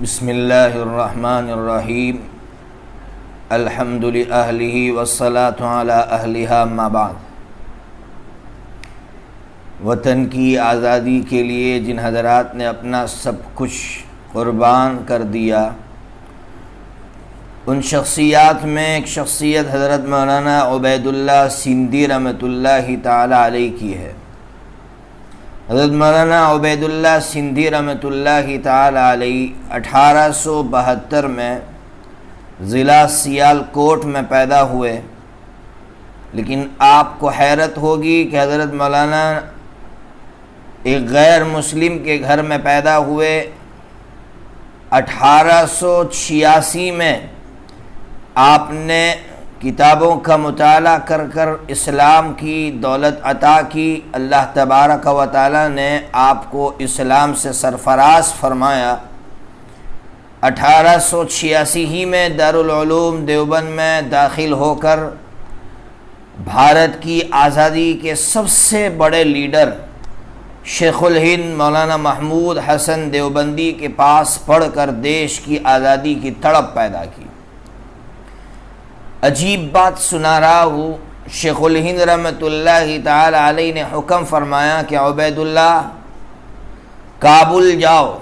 بسم اللہ الرحمن الرحیم الحمد لأہلہ والصلاة علی اہلہا اما بعد۔ وطن کی آزادی کے لیے جن حضرات نے اپنا سب کچھ قربان کر دیا، ان شخصیات میں ایک شخصیت حضرت مولانا عبید اللہ سندھی رحمۃ اللہ تعالی علیہ کی ہے۔ حضرت مولانا عبید اللہ سندھی رحمۃ اللہ تعالی علیہ 1872 میں ضلع سیالکوٹ میں پیدا ہوئے، لیکن آپ کو حیرت ہوگی کہ حضرت مولانا ایک غیر مسلم کے گھر میں پیدا ہوئے۔ 1886 میں آپ نے کتابوں کا مطالعہ کر کر اسلام کی دولت عطا کی۔ اللہ تبارک و تعالی نے آپ کو اسلام سے سرفراز فرمایا۔ 1886 ہی میں دارالعلوم دیوبند میں داخل ہو کر بھارت کی آزادی کے سب سے بڑے لیڈر شیخ الہند مولانا محمود حسن دیوبندی کے پاس پڑھ کر دیش کی آزادی کی تڑپ پیدا کی۔ عجیب بات سنا رہا ہوں، شیخ الہند رحمۃ اللہ تعالی علیہ نے حکم فرمایا کہ عبید اللہ کابل جاؤ۔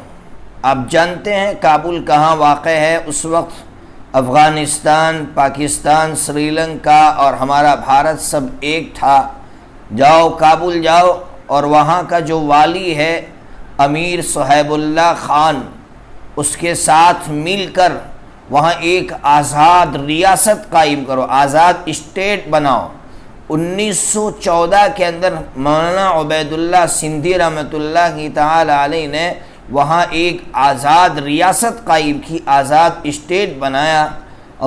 آپ جانتے ہیں کابل کہاں واقع ہے؟ اس وقت افغانستان، پاکستان، سری لنکا اور ہمارا بھارت سب ایک تھا۔ جاؤ کابل جاؤ، اور وہاں کا جو والی ہے امیر صہیب اللہ خان، اس کے ساتھ مل کر وہاں ایک آزاد ریاست قائم کرو، آزاد اسٹیٹ بناؤ۔ 1914 کے اندر مولانا عبید اللہ سندھی رحمۃ اللہ تعالی علیہ نے وہاں ایک آزاد ریاست قائم کی، آزاد اسٹیٹ بنایا۔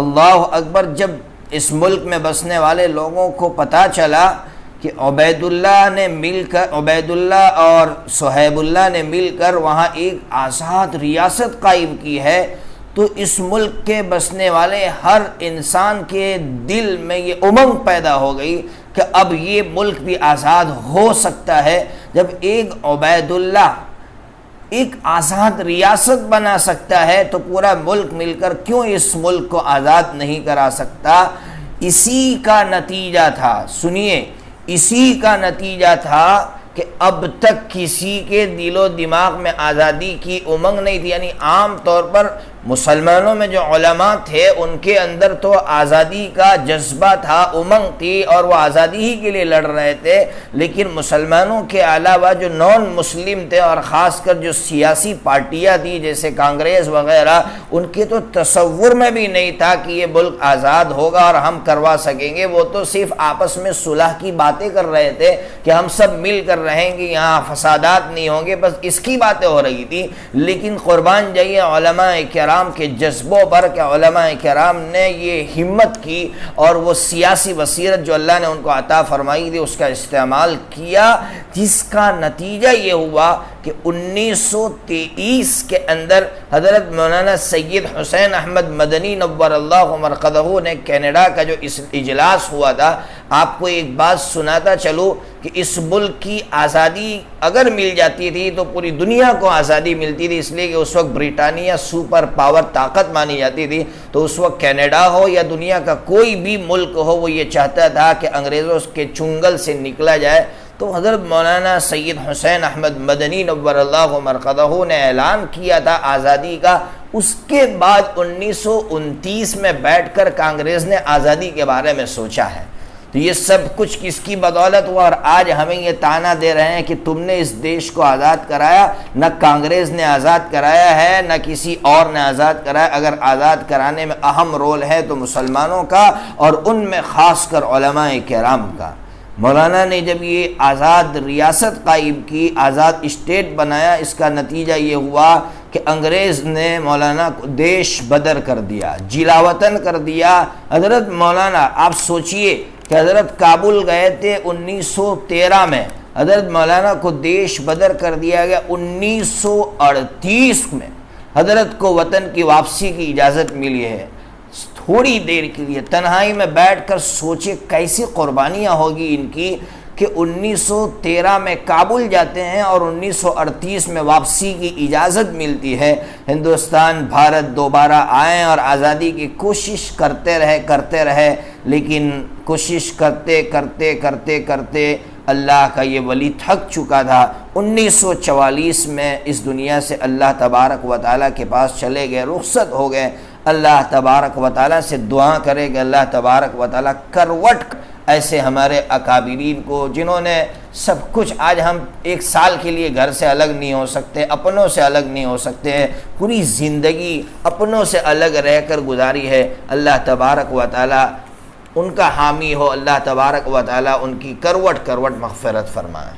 اللہ اکبر! جب اس ملک میں بسنے والے لوگوں کو پتہ چلا کہ عبید اللہ اور صہیب اللہ نے مل کر وہاں ایک آزاد ریاست قائم کی ہے، تو اس ملک کے بسنے والے ہر انسان کے دل میں یہ امنگ پیدا ہو گئی کہ اب یہ ملک بھی آزاد ہو سکتا ہے۔ جب ایک عبید اللہ ایک آزاد ریاست بنا سکتا ہے تو پورا ملک مل کر کیوں اس ملک کو آزاد نہیں کرا سکتا؟ اسی کا نتیجہ تھا، سنیے، اسی کا نتیجہ تھا کہ اب تک کسی کے دل و دماغ میں آزادی کی امنگ نہیں تھی۔ یعنی عام طور پر مسلمانوں میں جو علماء تھے ان کے اندر تو آزادی کا جذبہ تھا، امنگ تھی، اور وہ آزادی ہی کے لیے لڑ رہے تھے، لیکن مسلمانوں کے علاوہ جو نان مسلم تھے اور خاص کر جو سیاسی پارٹیاں تھیں جیسے کانگریس وغیرہ، ان کے تو تصور میں بھی نہیں تھا کہ یہ ملک آزاد ہوگا اور ہم کروا سکیں گے۔ وہ تو صرف آپس میں صلح کی باتیں کر رہے تھے کہ ہم سب مل کر رہیں گے، یہاں فسادات نہیں ہوں گے، بس اس کی باتیں ہو رہی تھی۔ لیکن قربان جائیے علماء کرام کے جذبوں پر کہ علماء کرام نے یہ ہمت کی اور وہ سیاسی بصیرت جو اللہ نے ان کو عطا فرمائی تھی اس کا استعمال کیا، جس کا نتیجہ یہ ہوا کہ 1923 کے اندر حضرت مولانا سید حسین احمد مدنی نور اللہ مرقدہ نے کینیڈا کا جو اجلاس ہوا تھا، آپ کو ایک بات سناتا چلوں کہ اس ملک کی آزادی اگر مل جاتی تھی تو پوری دنیا کو آزادی ملتی تھی، اس لیے کہ اس وقت برطانیہ سپر پاور طاقت مانی جاتی تھی۔ تو اس وقت کینیڈا ہو یا دنیا کا کوئی بھی ملک ہو، وہ یہ چاہتا تھا کہ انگریزوں کے چنگل سے نکلا جائے۔ تو حضرت مولانا سید حسین احمد مدنی نور اللہ مرقدہ نے اعلان کیا تھا آزادی کا۔ اس کے بعد 1929 میں بیٹھ کر کانگریس نے آزادی کے بارے میں سوچا ہے۔ تو یہ سب کچھ کس کی بدولت ہوا؟ اور آج ہمیں یہ طعنہ دے رہے ہیں کہ تم نے اس دیش کو آزاد کرایا، نہ کانگریس نے آزاد کرایا ہے نہ کسی اور نے آزاد کرایا۔ اگر آزاد کرانے میں اہم رول ہے تو مسلمانوں کا، اور ان میں خاص کر علماء کرام کا۔ مولانا نے جب یہ آزاد ریاست قائم کی، آزاد اسٹیٹ بنایا، اس کا نتیجہ یہ ہوا کہ انگریز نے مولانا کو دیش بدر کر دیا، جلا وطن کر دیا۔ حضرت مولانا آپ سوچئے کہ حضرت کابل گئے تھے 1913 میں، حضرت مولانا کو دیش بدر کر دیا گیا۔ 1938 میں حضرت کو وطن کی واپسی کی اجازت ملی ہے۔ تھوڑی دیر کے لیے تنہائی میں بیٹھ کر سوچے کیسی قربانیاں ہوگی ان کی کہ 1913 میں کابل جاتے ہیں اور 1938 میں واپسی کی اجازت ملتی ہے۔ ہندوستان بھارت دوبارہ آئیں اور آزادی کی کوشش کرتے رہے، لیکن کوشش کرتے اللہ کا یہ ولی تھک چکا تھا۔ 1944 میں اس دنیا سے اللہ تبارک و تعالیٰ کے پاس چلے گئے، رخصت ہو گئے۔ اللہ تبارک و تعالیٰ سے دعا کرے کہ اللہ تبارک و تعالیٰ کروٹ ایسے ہمارے اکابرین کو، جنہوں نے سب کچھ، آج ہم ایک سال کے لیے گھر سے الگ نہیں ہو سکتے، اپنوں سے الگ نہیں ہو سکتے ہیں، پوری زندگی اپنوں سے الگ رہ کر گزاری ہے۔ اللہ تبارک و تعالیٰ ان کا حامی ہو، اللہ تبارک و تعالیٰ ان کی کروٹ مغفرت فرمائے۔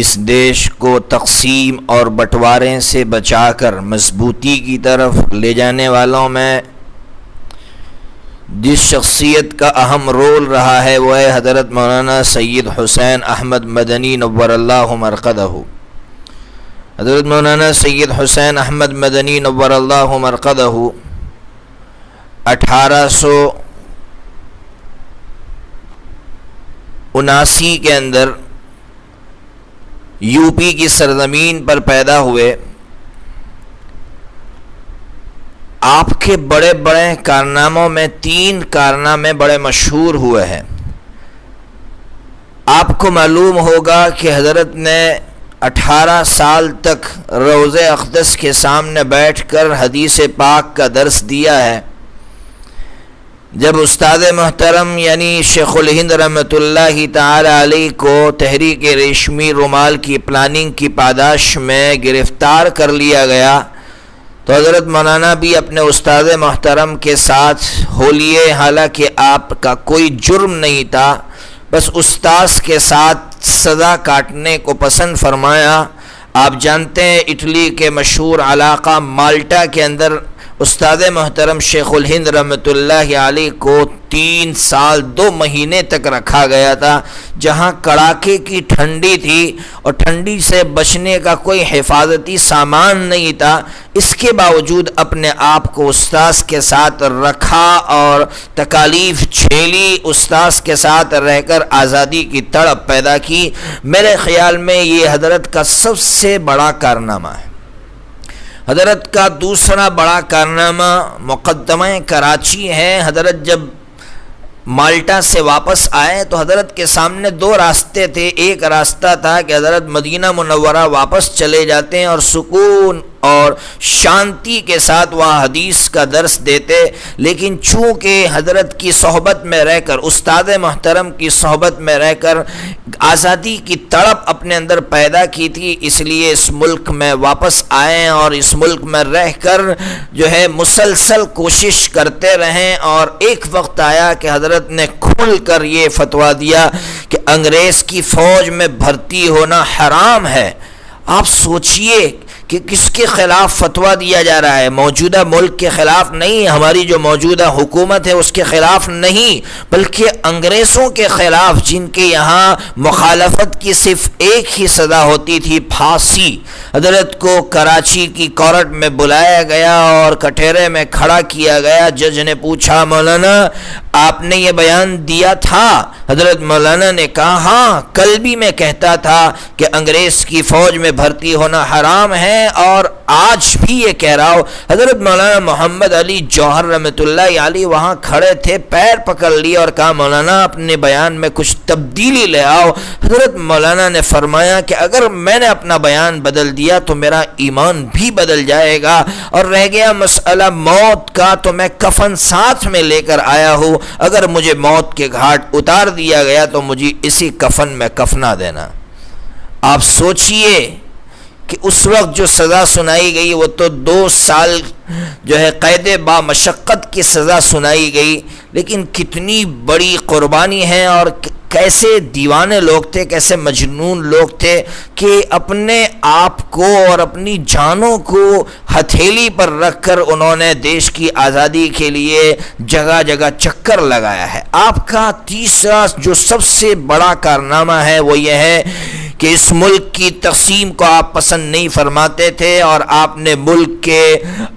اس دیش کو تقسیم اور بٹوارے سے بچا کر مضبوطی کی طرف لے جانے والوں میں جس شخصیت کا اہم رول رہا ہے وہ ہے حضرت مولانا سید حسین احمد مدنی نور اللہ مرقدہ۔ حضرت مولانا سید حسین احمد مدنی نور اللہ مرقدہ 1879 کے اندر یو پی کی سرزمین پر پیدا ہوئے۔ آپ کے بڑے بڑے کارناموں میں 3 کارنامے بڑے مشہور ہوئے ہیں۔ آپ کو معلوم ہوگا کہ حضرت نے 18 سال تک روضہ اقدس کے سامنے بیٹھ کر حدیث پاک کا درس دیا ہے۔ جب استاد محترم یعنی شیخ الہند رحمۃ اللہ تعالی علیہ کو تحریک ریشمی رومال کی پلاننگ کی پاداش میں گرفتار کر لیا گیا تو حضرت مولانا بھی اپنے استاد محترم کے ساتھ ہو لیے، حالانکہ آپ کا کوئی جرم نہیں تھا، بس استاذ کے ساتھ سزا کاٹنے کو پسند فرمایا۔ آپ جانتے ہیں اٹلی کے مشہور علاقہ مالٹا کے اندر استاد محترم شیخ الہند رحمۃ اللہ علیہ کو 3 سال 2 مہینے تک رکھا گیا تھا، جہاں کڑاکے کی ٹھنڈی تھی اور ٹھنڈی سے بچنے کا کوئی حفاظتی سامان نہیں تھا۔ اس کے باوجود اپنے آپ کو استاذ کے ساتھ رکھا اور تکالیف جھیلی، استاذ کے ساتھ رہ کر آزادی کی تڑپ پیدا کی۔ میرے خیال میں یہ حضرت کا سب سے بڑا کارنامہ ہے۔ حضرت کا دوسرا بڑا کارنامہ مقدمہ کراچی ہے۔ حضرت جب مالٹا سے واپس آئے تو حضرت کے سامنے 2 راستے تھے۔ ایک راستہ تھا کہ حضرت مدینہ منورہ واپس چلے جاتے ہیں اور سکون اور شانتی کے ساتھ وہاں حدیث کا درس دیتے، لیکن چونکہ حضرت کی صحبت میں رہ کر، استاد محترم کی صحبت میں رہ کر آزادی کی تڑپ اپنے اندر پیدا کی تھی، اس لیے اس ملک میں واپس آئے اور اس ملک میں رہ کر جو ہے مسلسل کوشش کرتے رہیں، اور ایک وقت آیا کہ حضرت نے کھل کر یہ فتویٰ دیا کہ انگریز کی فوج میں بھرتی ہونا حرام ہے۔ آپ سوچئے کہ کس کے خلاف فتویٰ دیا جا رہا ہے؟ موجودہ ملک کے خلاف نہیں، ہماری جو موجودہ حکومت ہے اس کے خلاف نہیں، بلکہ انگریزوں کے خلاف، جن کے یہاں مخالفت کی صرف ایک ہی سزا ہوتی تھی، پھانسی۔ حضرت کو کراچی کی کورٹ میں بلایا گیا اور کٹہرے میں کھڑا کیا گیا۔ جج نے پوچھا، مولانا آپ نے یہ بیان دیا تھا؟ حضرت مولانا نے کہا ہاں، کل بھی میں کہتا تھا کہ انگریز کی فوج میں بھرتی ہونا حرام ہے اور آج بھی یہ کہہ رہا ہوں۔ حضرت مولانا محمد علی جوہر رحمۃ اللہ علیہ وہاں کھڑے تھے، پیر پکڑ لیے اور کہا مولانا اپنے بیان میں کچھ تبدیلی لے آؤ۔ حضرت مولانا نے فرمایا کہ اگر میں نے اپنا بیان بدل دیا تو میرا ایمان بھی بدل جائے گا، اور رہ گیا مسئلہ موت کا تو میں کفن ساتھ میں لے کر آیا ہوں، اگر مجھے موت کے گھاٹ اتار دیا گیا تو مجھے اسی کفن میں کفنا دینا۔ آپ سوچئے کہ اس وقت جو سزا سنائی گئی وہ تو 2 سال جو ہے قید با مشقت کی سزا سنائی گئی، لیکن کتنی بڑی قربانی ہے، اور کیسے دیوانے لوگ تھے، کیسے مجنون لوگ تھے کہ اپنے آپ کو اور اپنی جانوں کو ہتھیلی پر رکھ کر انہوں نے دیش کی آزادی کے لیے جگہ جگہ چکر لگایا ہے۔ آپ کا تیسرا جو سب سے بڑا کارنامہ ہے وہ یہ ہے کہ اس ملک کی تقسیم کو آپ پسند نہیں فرماتے تھے، اور آپ نے ملک کے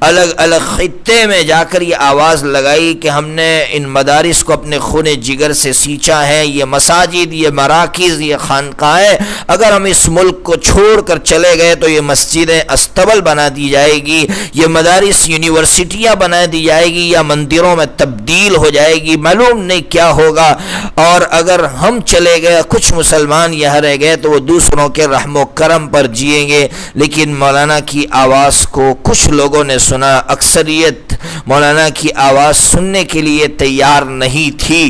الگ الگ خطے میں جا کر یہ آواز لگائی کہ ہم نے ان مدارس کو اپنے خون جگر سے سینچا ہے، یہ مساجد، یہ مراکز، یہ خانقاہیں اگر ہم اس ملک کو چھوڑ کر چلے گئے تو یہ مسجدیں استبل بنا دی جائے گی، یہ مدارس یونیورسٹیاں بنا دی جائے گی، یا مندروں میں تبدیل ہو جائے گی، معلوم نہیں کیا ہوگا۔ اور اگر ہم چلے گئے، کچھ مسلمان یہاں رہ گئے تو وہ دوسروں کے رحم و کرم پر جئیں گے۔ لیکن مولانا کی آواز کو کچھ لوگوں نے سنا، اکثریت مولانا کی آواز سننے کے لیے تیار نہیں تھی۔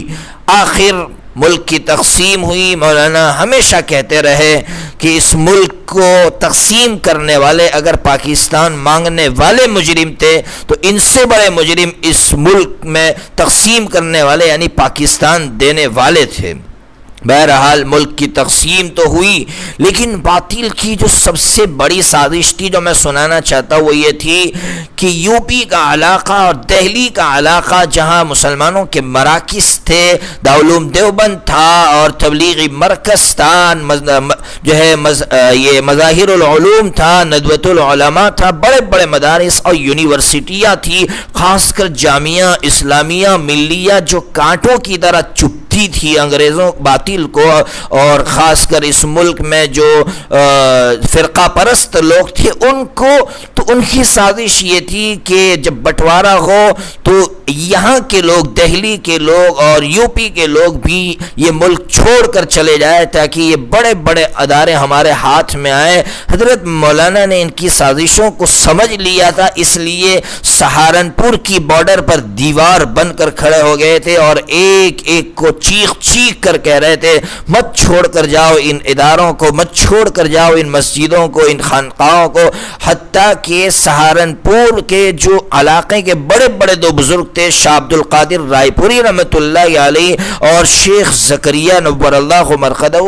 آخر ملک کی تقسیم ہوئی۔ مولانا ہمیشہ کہتے رہے کہ اس ملک کو تقسیم کرنے والے اگر پاکستان مانگنے والے مجرم تھے تو ان سے بڑے مجرم اس ملک میں تقسیم کرنے والے یعنی پاکستان دینے والے تھے۔ بہرحال ملک کی تقسیم تو ہوئی، لیکن باطل کی جو سب سے بڑی سازش تھی جو میں سنانا چاہتا ہوں وہ یہ تھی کہ یو پی کا علاقہ اور دہلی کا علاقہ جہاں مسلمانوں کے مراکز تھے، دارالعلوم دیوبند تھا اور تبلیغی مرکز تھا، جو ہے یہ مظاہر العلوم تھا، ندوۃ العلماء تھا، بڑے بڑے مدارس اور یونیورسٹیاں تھی، خاص کر جامعہ اسلامیہ ملیہ جو کانٹوں کی طرح چپتی تھی انگریزوں باطل کو، اور خاص کر اس ملک میں جو فرقہ پرست لوگ تھے ان کو، تو ان کی سازش یہ تھی کہ جب بٹوارا ہو تو یہاں کے لوگ، دہلی کے لوگ اور یو پی کے لوگ بھی یہ ملک چھوڑ کر چلے جائے تاکہ یہ بڑے بڑے ادارے ہمارے ہاتھ میں آئے۔ حضرت مولانا نے ان کی سازشوں کو سمجھ لیا تھا، اس لیے سہارنپور کی بارڈر پر دیوار بن کر کھڑے ہو گئے تھے اور ایک ایک کو چیخ چیخ کر کہہ رہے تھے مت چھوڑ کر جاؤ ان اداروں کو، مت چھوڑ کر جاؤ ان مسجدوں کو، ان خانقاہوں کو۔ حتیٰ کہ سہارنپور کے جو علاقے کے بڑے بڑے دو بزرگ تھے، شاہ عبد القادر رائے پوری رحمۃ اللہ علیہ اور شیخ زکریا نور اللہ مرقدہ،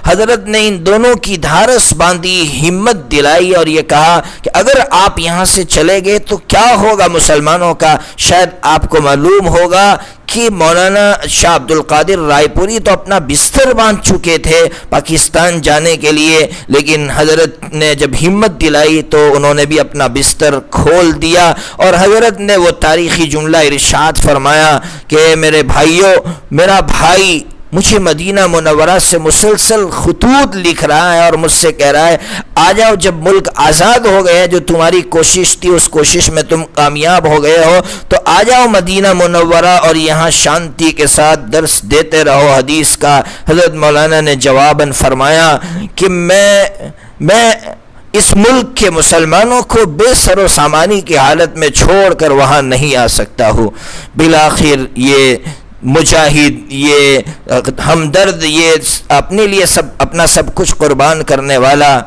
حضرت نے ان دونوں کی دھارس باندھی، ہمت دلائی اور یہ کہا کہ اگر آپ یہاں سے چلے گئے تو کیا ہوگا مسلمانوں کا۔ شاید آپ کو معلوم ہوگا کہ مولانا شاہ عبد القادر رائے پوری تو اپنا بستر باندھ چکے تھے پاکستان جانے کے لیے، لیکن حضرت نے جب ہمت دلائی تو انہوں نے بھی اپنا بستر کھول دیا، اور حضرت نے وہ تاریخی جملہ ارشاد فرمایا کہ میرے بھائیوں، میرا بھائی مجھے مدینہ منورہ سے مسلسل خطوط لکھ رہا ہے اور مجھ سے کہہ رہا ہے آ جاؤ، جب ملک آزاد ہو گیا، جو تمہاری کوشش تھی اس کوشش میں تم کامیاب ہو گئے ہو تو آ جاؤ مدینہ منورہ اور یہاں شانتی کے ساتھ درس دیتے رہو حدیث کا۔ حضرت مولانا نے جواباً فرمایا کہ میں اس ملک کے مسلمانوں کو بے سر و سامانی کی حالت میں چھوڑ کر وہاں نہیں آ سکتا ہوں۔ بالآخر یہ مجاہد، یہ ہمدرد، یہ اپنے لیے اپنا سب کچھ قربان کرنے والا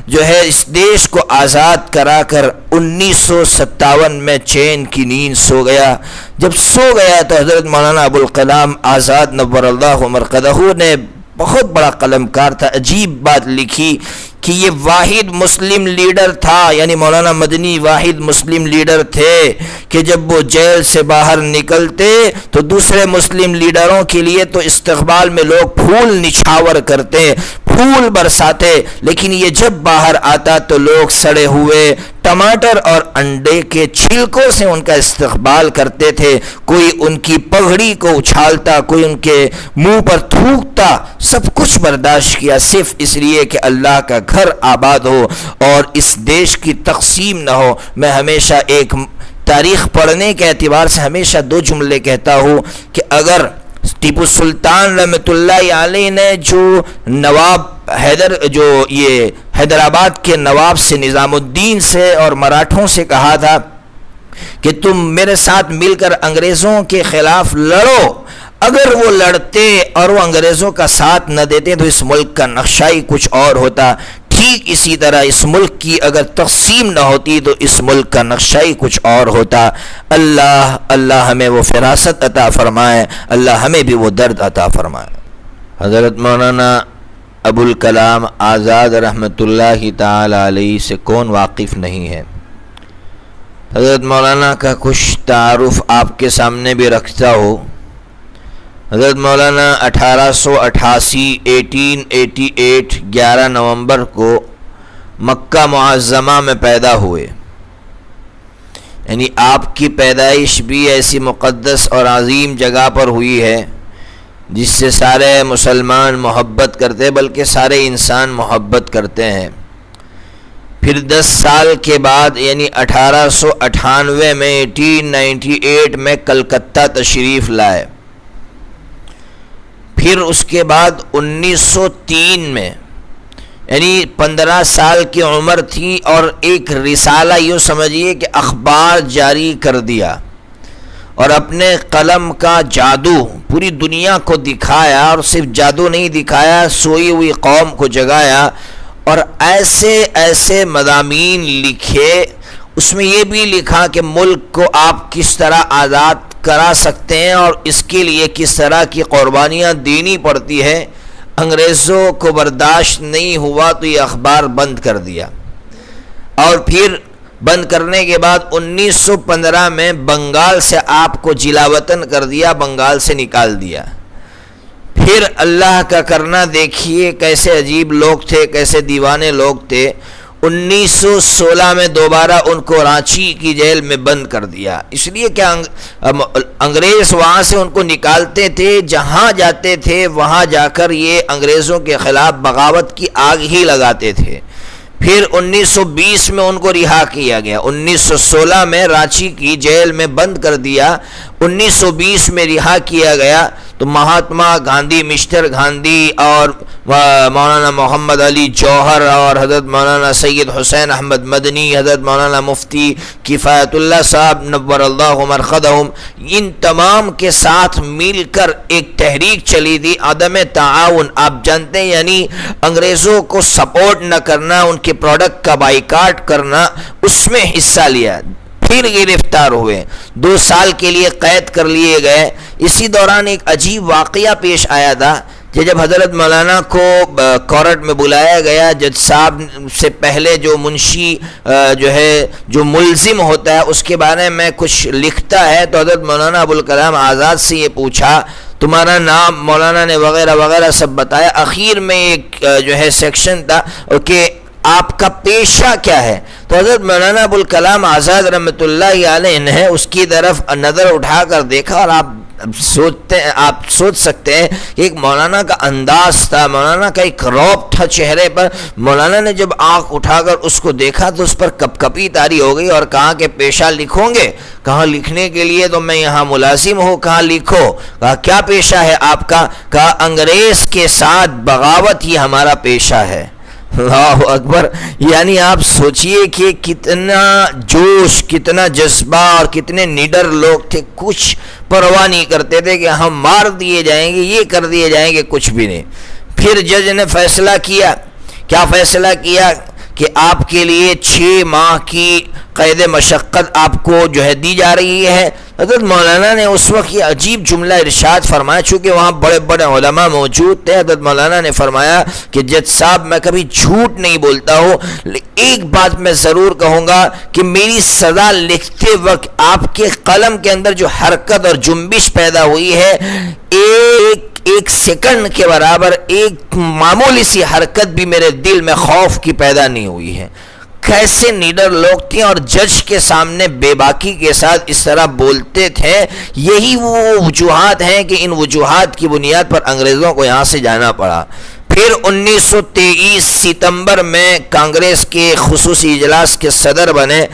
جو ہے اس دیش کو آزاد کرا کر 1957 میں چین کی نیند سو گیا۔ جب سو گیا تو حضرت مولانا ابوالکلام آزاد نور اللہ مرقدہ نے بہت بڑا قلمکار تھا، عجیب بات لکھی کہ یہ واحد مسلم لیڈر تھا، یعنی مولانا مدنی واحد مسلم لیڈر تھے کہ جب وہ جیل سے باہر نکلتے تو دوسرے مسلم لیڈروں کے لیے تو استقبال میں لوگ پھول نچھاور کرتے، پھول برساتے، لیکن یہ جب باہر آتا تو لوگ سڑے ہوئے ٹماٹر اور انڈے کے چھلکوں سے ان کا استقبال کرتے تھے، کوئی ان کی پگڑی کو اچھالتا، کوئی ان کے منہ پر تھوکتا، سب کچھ برداشت کیا صرف اس لیے کہ اللہ کا گھر آباد ہو اور اس دیش کی تقسیم نہ ہو۔ میں ہمیشہ ایک تاریخ پڑھنے کے اعتبار سے ہمیشہ دو جملے کہتا ہوں کہ اگر ٹیپو سلطان رحمۃ اللہ علیہ نے جو نواب جو یہ حیدرآباد کے نواب سے، نظام الدین سے اور مراٹھوں سے کہا تھا کہ تم میرے ساتھ مل کر انگریزوں کے خلاف لڑو، اگر وہ لڑتے اور وہ انگریزوں کا ساتھ نہ دیتے تو اس ملک کا نقشہ ہی کچھ اور ہوتا۔ ٹھیک اسی طرح اس ملک کی اگر تقسیم نہ ہوتی تو اس ملک کا نقشہ ہی کچھ اور ہوتا۔ اللہ ہمیں وہ فراست عطا فرمائے، اللہ ہمیں بھی وہ درد عطا فرمائے۔ حضرت مولانا ابوالکلام آزاد رحمۃ اللہ تعالی علیہ سے کون واقف نہیں ہے؟ حضرت مولانا کا کچھ تعارف آپ کے سامنے بھی رکھتا ہو۔ حضرت مولانا 1888 11 نومبر کو مکہ معظمہ میں پیدا ہوئے، یعنی آپ کی پیدائش بھی ایسی مقدس اور عظیم جگہ پر ہوئی ہے جس سے سارے مسلمان محبت کرتے، بلکہ سارے انسان محبت کرتے ہیں۔ پھر 10 سال کے بعد یعنی 1898 میں 1898 میں کلکتہ تشریف لائے۔ پھر اس کے بعد 1903 میں یعنی 15 سال کی عمر تھی اور ایک رسالہ یوں سمجھیے کہ اخبار جاری کر دیا اور اپنے قلم کا جادو پوری دنیا کو دکھایا، اور صرف جادو نہیں دکھایا، سوئی ہوئی قوم کو جگایا اور ایسے ایسے مضامین لکھے۔ اس میں یہ بھی لکھا کہ ملک کو آپ کس طرح آزاد کرا سکتے ہیں اور اس کے لیے کس طرح کی قربانیاں دینی پڑتی ہے۔ انگریزوں کو برداشت نہیں ہوا تو یہ اخبار بند کر دیا، اور پھر بند کرنے کے بعد 1915 میں بنگال سے آپ کو جلا وطن کر دیا، بنگال سے نکال دیا۔ پھر اللہ کا کرنا دیکھیے کیسے عجیب لوگ تھے، کیسے دیوانے لوگ تھے۔ 1916 میں دوبارہ ان کو رانچی کی جیل میں بند کر دیا، اس لیے کہ انگریز وہاں سے ان کو نکالتے تھے، جہاں جاتے تھے وہاں جا کر یہ انگریزوں کے خلاف بغاوت کی آگ ہی لگاتے تھے۔ پھر 1920 میں ان کو رہا کیا گیا، 1916 میں رانچی کی جیل میں بند کر دیا، 1920 میں رہا کیا گیا۔ تو مہاتما گاندھی، مسٹر گاندھی اور مولانا محمد علی جوہر اور حضرت مولانا سید حسین احمد مدنی، حضرت مولانا مفتی کفایت اللہ صاحب نور اللہ مرقدہم، ان تمام کے ساتھ مل کر ایک تحریک چلی تھی، عدم تعاون۔ آپ جانتے ہیں یعنی انگریزوں کو سپورٹ نہ کرنا، ان کے پروڈکٹ کا بائیکاٹ کرنا، اس میں حصہ لیا۔ پھر گرفتار ہوئے، 2 سال کے لیے قید کر لیے گئے۔ اسی دوران ایک عجیب واقعہ پیش آیا تھا کہ جب حضرت مولانا کو کورٹ میں بلایا گیا، جج صاحب سے پہلے جو منشی جو ملزم ہوتا ہے اس کے بارے میں کچھ لکھتا ہے، تو حضرت مولانا ابوالکلام آزاد سے یہ پوچھا تمہارا نام، مولانا نے وغیرہ وغیرہ سب بتایا۔ اخیر میں ایک سیکشن تھا کہ آپ کا پیشہ کیا ہے، تو حضرت مولانا ابوالکلام آزاد رحمۃ اللہ علیہ نے اس کی طرف نظر اٹھا کر دیکھا، اور آپ سوچ سکتے ہیں کہ ایک مولانا کا انداز تھا، مولانا کا ایک رعب تھا چہرے پر۔ مولانا نے جب آنکھ اٹھا کر اس کو دیکھا تو اس پر کپ کپی طاری ہو گئی اور کہا کہ پیشہ لکھو گے؟ کہا لکھنے کے لیے تو میں یہاں ملازم ہوں۔ کہا لکھو۔ کہا کیا پیشہ ہے آپ کا؟ کہا انگریز کے ساتھ بغاوت ہی ہمارا پیشہ ہے۔ اللہ اکبر! یعنی آپ سوچئے کہ کتنا جوش، کتنا جذبہ اور کتنے نڈر لوگ تھے، کچھ پرواہ نہیں کرتے تھے کہ ہم مار دیے جائیں گے، یہ کر دیے جائیں گے، کچھ بھی نہیں۔ پھر جج نے فیصلہ کیا، کیا فیصلہ کیا کہ آپ کے لیے 6 ماہ کی قید مشقت آپ کو دی جا رہی ہے۔ حضرت مولانا نے اس وقت یہ عجیب جملہ ارشاد فرمایا، چونکہ وہاں بڑے بڑے علماء موجود تھے۔ حضرت مولانا نے فرمایا کہ جج صاحب میں کبھی جھوٹ نہیں بولتا ہوں، ایک بات میں ضرور کہوں گا کہ میری سزا لکھتے وقت آپ کے قلم کے اندر جو حرکت اور جنبش پیدا ہوئی ہے، ایک سیکنڈ کے برابر ایک معمولی سی حرکت بھی میرے دل میں خوف کی پیدا نہیں ہوئی ہے۔ کیسے نیڈر لوگ تھے اور جج کے سامنے بے باکی کے ساتھ اس طرح بولتے تھے۔ یہی وہ وجوہات ہیں کہ ان وجوہات کی بنیاد پر انگریزوں کو یہاں سے جانا پڑا۔ پھر 1923 ستمبر میں کانگریس کے خصوصی اجلاس کے صدر بنے۔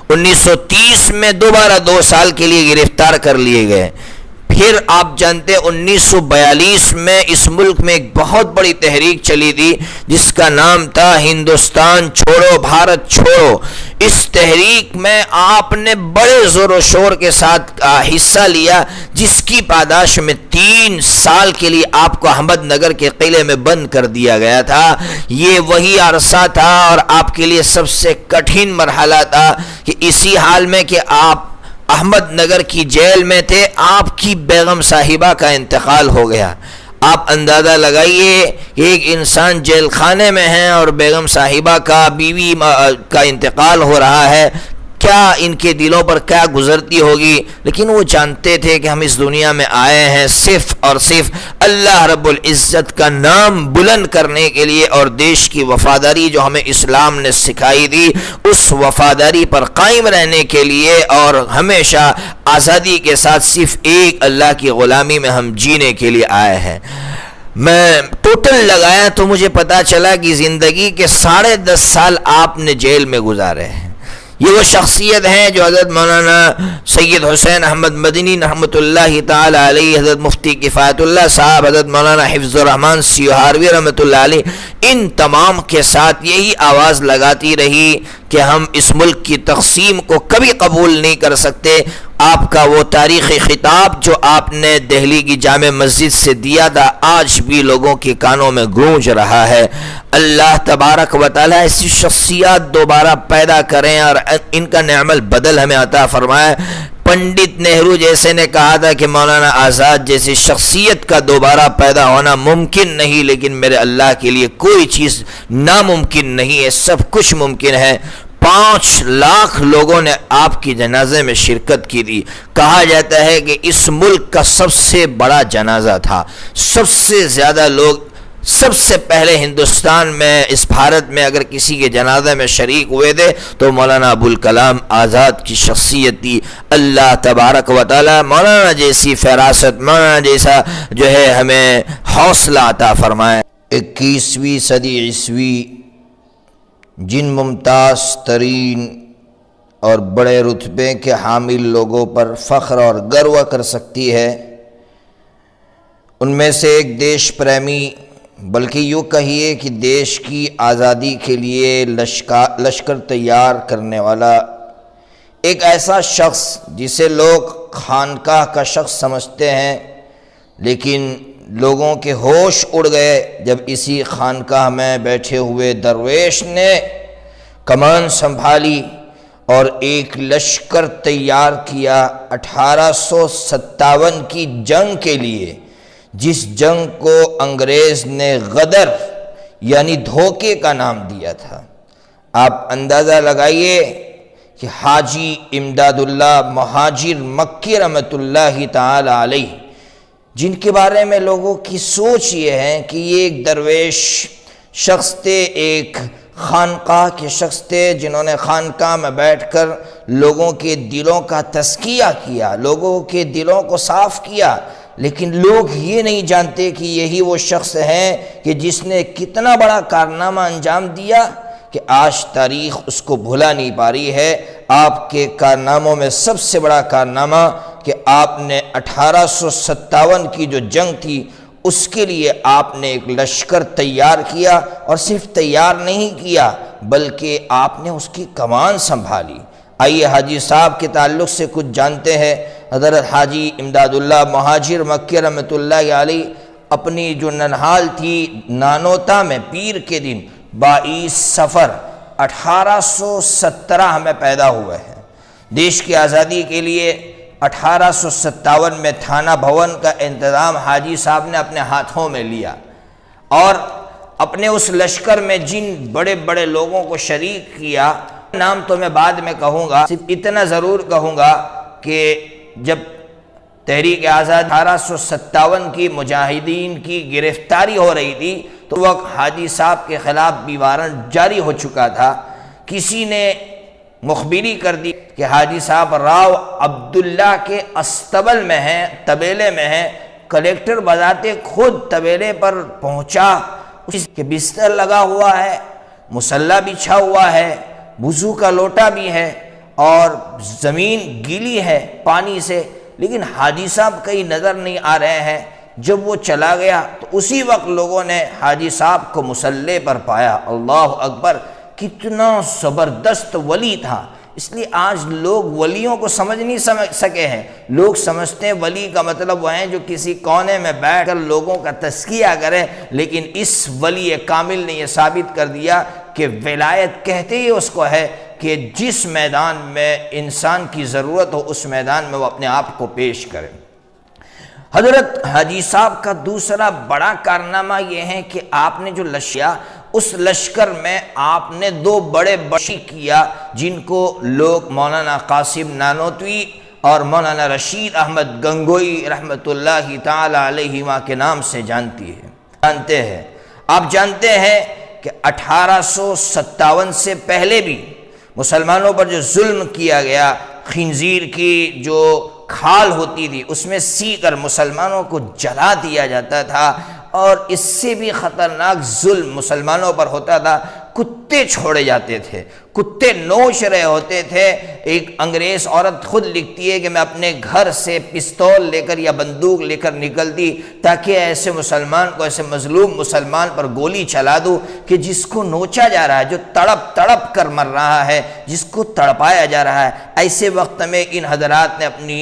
1930 میں دوبارہ 2 سال کے لیے گرفتار کر لیے گئے۔ پھر آپ جانتے 1942 میں اس ملک میں ایک بہت بڑی تحریک چلی تھی جس کا نام تھا ہندوستان چھوڑو بھارت چھوڑو۔ اس تحریک میں آپ نے بڑے زور و شور کے ساتھ حصہ لیا، جس کی پاداش میں 3 سال کے لیے آپ کو احمد نگر کے قلعے میں بند کر دیا گیا تھا۔ یہ وہی عرصہ تھا اور آپ کے لیے سب سے کٹھن مرحلہ تھا کہ اسی حال میں کہ آپ احمد نگر کی جیل میں تھے، آپ کی بیگم صاحبہ کا انتقال ہو گیا۔ آپ اندازہ لگائیے ایک انسان جیل خانے میں ہے اور بیگم صاحبہ کا، بیوی کا انتقال ہو رہا ہے، کیا ان کے دلوں پر کیا گزرتی ہوگی، لیکن وہ جانتے تھے کہ ہم اس دنیا میں آئے ہیں صرف اور صرف اللہ رب العزت کا نام بلند کرنے کے لیے، اور دیش کی وفاداری جو ہمیں اسلام نے سکھائی دی اس وفاداری پر قائم رہنے کے لیے، اور ہمیشہ آزادی کے ساتھ صرف ایک اللہ کی غلامی میں ہم جینے کے لیے آئے ہیں۔ میں ٹوٹل لگایا تو مجھے پتا چلا کہ زندگی کے 10.5 سال آپ نے جیل میں گزارے ہیں۔ یہ وہ شخصیت ہیں جو حضرت مولانا سید حسین احمد مدنی رحمۃ اللہ تعالی علیہ، حضرت مفتی کفایت اللہ صاحب، حضرت مولانا حفظ الرحمان سیوہاروی رحمۃ اللہ علیہ، ان تمام کے ساتھ یہی آواز لگاتی رہی کہ ہم اس ملک کی تقسیم کو کبھی قبول نہیں کر سکتے۔ آپ کا وہ تاریخی خطاب جو آپ نے دہلی کی جامع مسجد سے دیا تھا آج بھی لوگوں کے کانوں میں گونج رہا ہے۔ اللہ تبارک و تعالی ایسی شخصیات دوبارہ پیدا کریں اور ان کا نعم البدل ہمیں عطا فرمائے۔ پنڈت نہرو جیسے نے کہا تھا کہ مولانا آزاد جیسی شخصیت کا دوبارہ پیدا ہونا ممکن نہیں، لیکن میرے اللہ کے لیے کوئی چیز ناممکن نہیں ہے، سب کچھ ممکن ہے۔ 5 لاکھ لوگوں نے آپ کی جنازے میں شرکت کی تھی۔ کہا جاتا ہے کہ اس ملک کا سب سے بڑا جنازہ تھا، سب سے زیادہ لوگ سب سے پہلے ہندوستان میں، اس بھارت میں اگر کسی کے جنازے میں شریک ہوئے تھے تو مولانا ابوالکلام آزاد کی شخصیت تھی۔ اللہ تبارک و تعالی مولانا جیسی فراست، مولانا جیسا جو ہے ہمیں حوصلہ عطا فرمائے۔ 21ویں صدی عیسوی جن ممتاز ترین اور بڑے رتبے کے حامل لوگوں پر فخر اور گرو کر سکتی ہے، ان میں سے ایک دیش پریمی، بلکہ یوں کہیے کہ دیش کی آزادی کے لیے لشکر تیار کرنے والا ایک ایسا شخص جسے لوگ خانقاہ کا شخص سمجھتے ہیں، لیکن لوگوں کے ہوش اڑ گئے جب اسی خانقاہ میں بیٹھے ہوئے درویش نے کمان سنبھالی اور ایک لشکر تیار کیا 1857 کی جنگ کے لیے، جس جنگ کو انگریز نے غدر یعنی دھوکے کا نام دیا تھا۔ آپ اندازہ لگائیے کہ حاجی امداد اللہ مہاجر مکی رحمۃ اللہ تعالی علیہ، جن کے بارے میں لوگوں کی سوچ یہ ہے کہ یہ ایک درویش شخص تھے، ایک خانقاہ کے شخص تھے، جنہوں نے خانقاہ میں بیٹھ کر لوگوں کے دلوں کا تزکیہ کیا، لوگوں کے دلوں کو صاف کیا، لیکن لوگ یہ نہیں جانتے کہ یہی وہ شخص ہیں کہ جس نے کتنا بڑا کارنامہ انجام دیا کہ آج تاریخ اس کو بھلا نہیں پا رہی ہے۔ آپ کے کارناموں میں سب سے بڑا کارنامہ کہ آپ نے 1857 کی جو جنگ تھی اس کے لیے آپ نے ایک لشکر تیار کیا، اور صرف تیار نہیں کیا بلکہ آپ نے اس کی کمان سنبھالی۔ آئیے حاجی صاحب کے تعلق سے کچھ جانتے ہیں۔ حضرت حاجی امداد اللہ مہاجر مکی رحمۃ اللہ علیہ اپنی جو ننہال تھی نانوتا میں پیر کے دن 22 صفر 1817 میں پیدا ہوئے ہیں۔ دیش کی آزادی کے لیے 1857 میں تھانہ بھون کا انتظام حاجی صاحب نے اپنے ہاتھوں میں لیا، اور اپنے اس لشکر میں جن بڑے بڑے لوگوں کو شریک کیا، نام تو میں بعد میں کہوں گا، صرف اتنا ضرور کہوں گا کہ جب تحریک آزاد 1857 کی مجاہدین کی گرفتاری ہو رہی تھی تو وقت حاجی صاحب کے خلاف بھی وارنٹ جاری ہو چکا تھا۔ کسی نے مخبری کر دی کہ حاجی صاحب راؤ عبداللہ کے استبل میں ہیں، طبیلے میں ہیں۔ کلیکٹر بذاتے خود طبیلے پر پہنچا، اس کے بستر لگا ہوا ہے، مصلی بچھا ہوا ہے، وضو کا لوٹا بھی ہے، اور زمین گیلی ہے پانی سے، لیکن حاجی صاحب کہیں نظر نہیں آ رہے ہیں۔ جب وہ چلا گیا تو اسی وقت لوگوں نے حاجی صاحب کو مصلی پر پایا۔ اللہ اکبر، کتنا زبردست ولی تھا۔ اس لیے آج لوگ ولیوں کو سمجھ نہیں سکے ہیں۔ لوگ سمجھتے ہیں ولی کا مطلب وہ ہیں جو کسی کونے میں بیٹھ کر لوگوں کا تزکیہ کرے، لیکن اس ولی کامل نے یہ ثابت کر دیا کہ ولایت کہتے ہی اس کو ہے کہ جس میدان میں انسان کی ضرورت ہو اس میدان میں وہ اپنے آپ کو پیش کرے۔ حضرت حاجی صاحب کا دوسرا بڑا کارنامہ یہ ہے کہ آپ نے جو لشیا اس لشکر میں آپ نے دو بڑے بڑی کیا جن کو لوگ مولانا قاسم نانوتوی اور مولانا رشید احمد گنگوئی رحمۃ اللہ تعالی علیہما کے نام سے جانتے ہیں۔ آپ جانتے ہیں کہ 1857 سے پہلے بھی مسلمانوں پر جو ظلم کیا گیا، خنزیر کی جو کھال ہوتی تھی اس میں سی کر مسلمانوں کو جلا دیا جاتا تھا، اور اس سے بھی خطرناک ظلم مسلمانوں پر ہوتا تھا، کتے چھوڑے جاتے تھے، کتے نوش رہے ہوتے تھے۔ ایک انگریز عورت خود لکھتی ہے کہ میں اپنے گھر سے پستول لے کر یا بندوق لے کر نکلتی تاکہ ایسے مسلمان کو، ایسے مظلوم مسلمان پر گولی چلا دوں کہ جس کو نوچا جا رہا ہے، جو تڑپ تڑپ کر مر رہا ہے، جس کو تڑپایا جا رہا ہے۔ ایسے وقت میں ان حضرات نے اپنی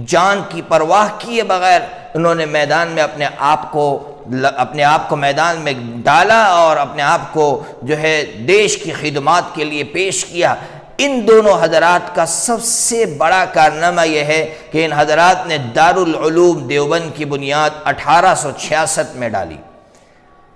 جان کی پرواہ کیے بغیر انہوں نے میدان میں اپنے آپ کو میدان میں ڈالا اور اپنے آپ کو جو ہے دیش کی خدمات کے لیے پیش کیا۔ ان دونوں حضرات کا سب سے بڑا کارنامہ یہ ہے کہ ان حضرات نے دارالعلوم دیوبند کی بنیاد 1866 میں ڈالی،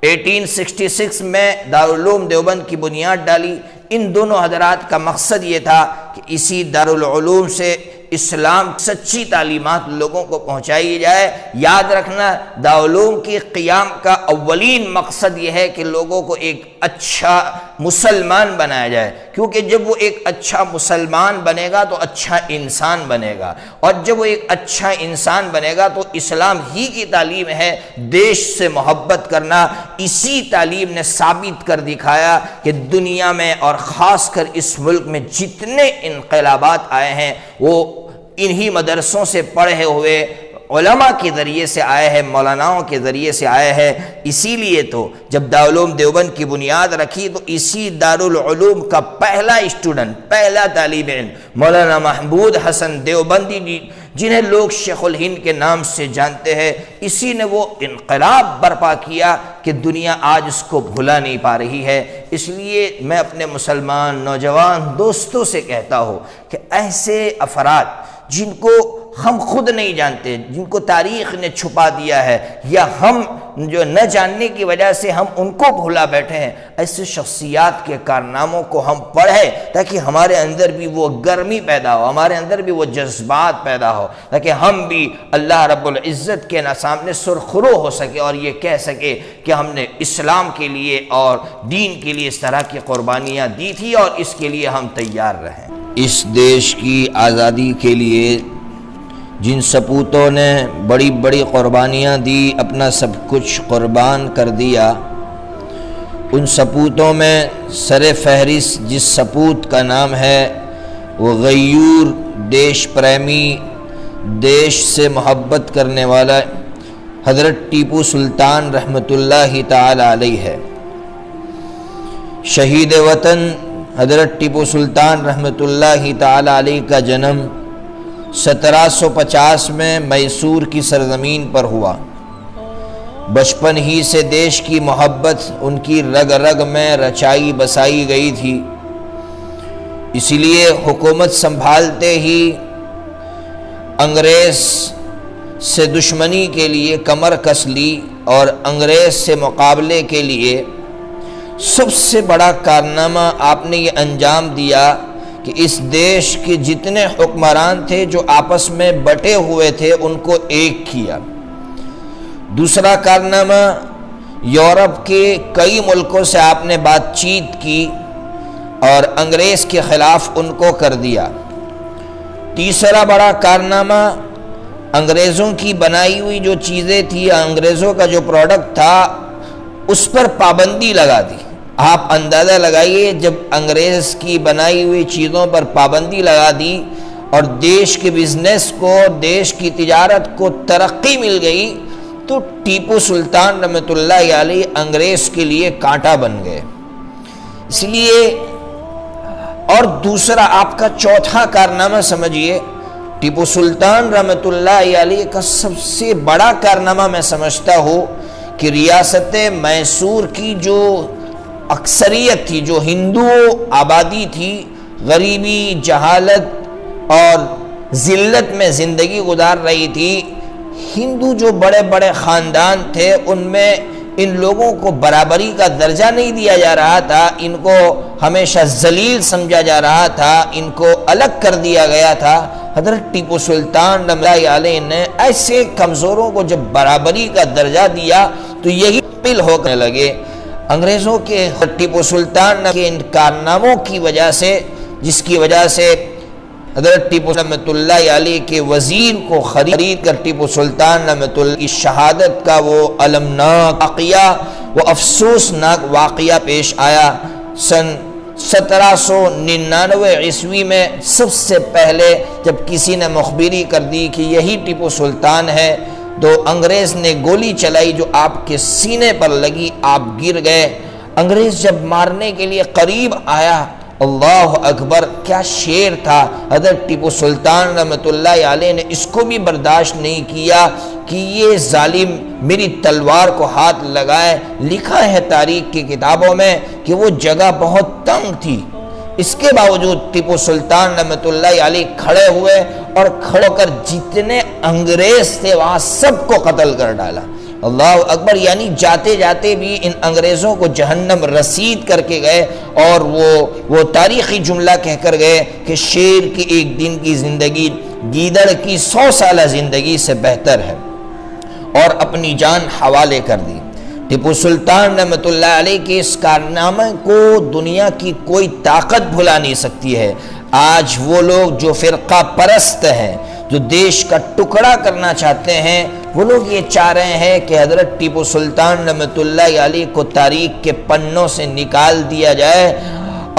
1866 میں دارالعلوم دیوبند کی بنیاد ڈالی۔ ان دونوں حضرات کا مقصد یہ تھا کہ اسی دارالعلوم سے اسلام سچی تعلیمات لوگوں کو پہنچائی جائے۔ یاد رکھنا، دارالعلوم کی قیام کا اولین مقصد یہ ہے کہ لوگوں کو ایک اچھا مسلمان بنایا جائے، کیونکہ جب وہ ایک اچھا مسلمان بنے گا تو اچھا انسان بنے گا، اور جب وہ ایک اچھا انسان بنے گا تو اسلام ہی کی تعلیم ہے دیش سے محبت کرنا۔ اسی تعلیم نے ثابت کر دکھایا کہ دنیا میں اور خاص کر اس ملک میں جتنے انقلابات آئے ہیں وہ انہی مدرسوں سے پڑھے ہوئے علماء کے ذریعے سے آئے ہیں، مولاناؤں کے ذریعے سے آئے ہیں۔ اسی لیے تو جب دارالعلوم دیوبند کی بنیاد رکھی تو اسی دارالعلوم کا پہلا اسٹوڈنٹ، پہلا طالب علم مولانا محمود حسن دیوبندی، جنہیں لوگ شیخ الہند کے نام سے جانتے ہیں، اسی نے وہ انقلاب برپا کیا کہ دنیا آج اس کو بھلا نہیں پا رہی ہے۔ اس لیے میں اپنے مسلمان نوجوان دوستوں سے کہتا ہوں کہ ایسے افراد جن کو ہم خود نہیں جانتے، جن کو تاریخ نے چھپا دیا ہے، یا ہم جو نہ جاننے کی وجہ سے ہم ان کو بھولا بیٹھے ہیں، ایسے شخصیات کے کارناموں کو ہم پڑھیں تاکہ ہمارے اندر بھی وہ گرمی پیدا ہو، ہمارے اندر بھی وہ جذبات پیدا ہو، تاکہ ہم بھی اللہ رب العزت کے سامنے سرخرو ہو سکے اور یہ کہہ سکے کہ ہم نے اسلام کے لیے اور دین کے لیے اس طرح کی قربانیاں دی تھی اور اس کے لیے ہم تیار رہیں۔ اس دیش کی آزادی کے لیے جن سپوتوں نے بڑی بڑی قربانیاں دی، اپنا سب کچھ قربان کر دیا، ان سپوتوں میں سر فہرست جس سپوت کا نام ہے وہ غیور، دیش پریمی، دیش سے محبت کرنے والا حضرت ٹیپو سلطان رحمۃ اللہ تعالی علیہ ہے۔ شہید وطن حضرت ٹیپو سلطان رحمۃ اللہ تعالی علیہ کا جنم 1750 میں میسور کی سرزمین پر ہوا۔ بچپن ہی سے دیش کی محبت ان کی رگ رگ میں رچائی بسائی گئی تھی، اسی لیے حکومت سنبھالتے ہی انگریز سے دشمنی کے لیے کمر کس لی، اور انگریز سے مقابلے کے لیے سب سے بڑا کارنامہ آپ نے یہ انجام دیا کہ اس دیش کے جتنے حکمران تھے جو آپس میں بٹے ہوئے تھے ان کو ایک کیا۔ دوسرا کارنامہ، یورپ کے کئی ملکوں سے آپ نے بات چیت کی اور انگریز کے خلاف ان کو کر دیا۔ تیسرا بڑا کارنامہ، انگریزوں کی بنائی ہوئی جو چیزیں تھی، انگریزوں کا جو پروڈکٹ تھا، اس پر پابندی لگا دی۔ آپ اندازہ لگائیے، جب انگریز کی بنائی ہوئی چیزوں پر پابندی لگا دی اور دیش کے بزنس کو، دیش کی تجارت کو ترقی مل گئی، تو ٹیپو سلطان رحمۃ اللہ علیہ انگریز کے لیے کانٹا بن گئے۔ اس لیے، اور دوسرا آپ کا چوتھا کارنامہ سمجھیے، ٹیپو سلطان رحمۃ اللہ علیہ کا سب سے بڑا کارنامہ میں سمجھتا ہوں کہ ریاست میسور کی جو اکثریت تھی، جو ہندو آبادی تھی، غریبی، جہالت اور ذلت میں زندگی گزار رہی تھی، ہندو جو بڑے بڑے خاندان تھے ان میں ان لوگوں کو برابری کا درجہ نہیں دیا جا رہا تھا، ان کو ہمیشہ ذلیل سمجھا جا رہا تھا، ان کو الگ کر دیا گیا تھا، حضرت ٹیپو سلطان رحمۃ اللہ علیہ نے ایسے کمزوروں کو جب برابری کا درجہ دیا تو یہی پل ہو کر لگے انگریزوں کے ٹیپو سلطان کے ان کارناموں کی وجہ سے، جس کی وجہ سے حضرت ٹیپو رحمۃ اللہ علیہ کے وزیر کو خرید کر ٹیپو سلطان رحمۃ اللہ کی شہادت کا وہ المناک واقعہ، وہ افسوسناک واقعہ پیش آیا۔ سن 1799 عیسوی میں سب سے پہلے جب کسی نے مخبری کر دی کہ یہی ٹیپو سلطان ہے، تو انگریز نے گولی چلائی جو آپ کے سینے پر لگی، آپ گر گئے۔ انگریز جب مارنے کے لیے قریب آیا، اللہ اکبر، کیا شعر تھا! حضرت ٹیپو سلطان رحمۃ اللہ علیہ نے اس کو بھی برداشت نہیں کیا کہ یہ ظالم میری تلوار کو ہاتھ لگائے۔ لکھا ہے تاریخ کی کتابوں میں کہ وہ جگہ بہت تنگ تھی، اس کے باوجود ٹیپو سلطان رحمۃ اللہ علیہ کھڑے ہوئے اور کھڑے کر جتنے انگریز تھے وہاں سب کو قتل کر ڈالا۔ اللہ اکبر، یعنی جاتے جاتے بھی ان انگریزوں کو جہنم رسید کر کے گئے، اور وہ تاریخی جملہ کہہ کر گئے کہ شیر کی ایک دن کی زندگی گیدڑ کی 100 سالہ زندگی سے بہتر ہے، اور اپنی جان حوالے کر دی۔ ٹیپو سلطان رحمۃ اللہ علیہ کے اس کارنامے کو دنیا کی کوئی طاقت بھلا نہیں سکتی ہے۔ آج وہ لوگ جو فرقہ پرست ہیں، جو دیش کا ٹکڑا کرنا چاہتے ہیں، وہ لوگ یہ چاہ رہے ہیں کہ حضرت ٹیپو سلطان رحمۃ اللہ علیہ کو تاریخ کے پنوں سے نکال دیا جائے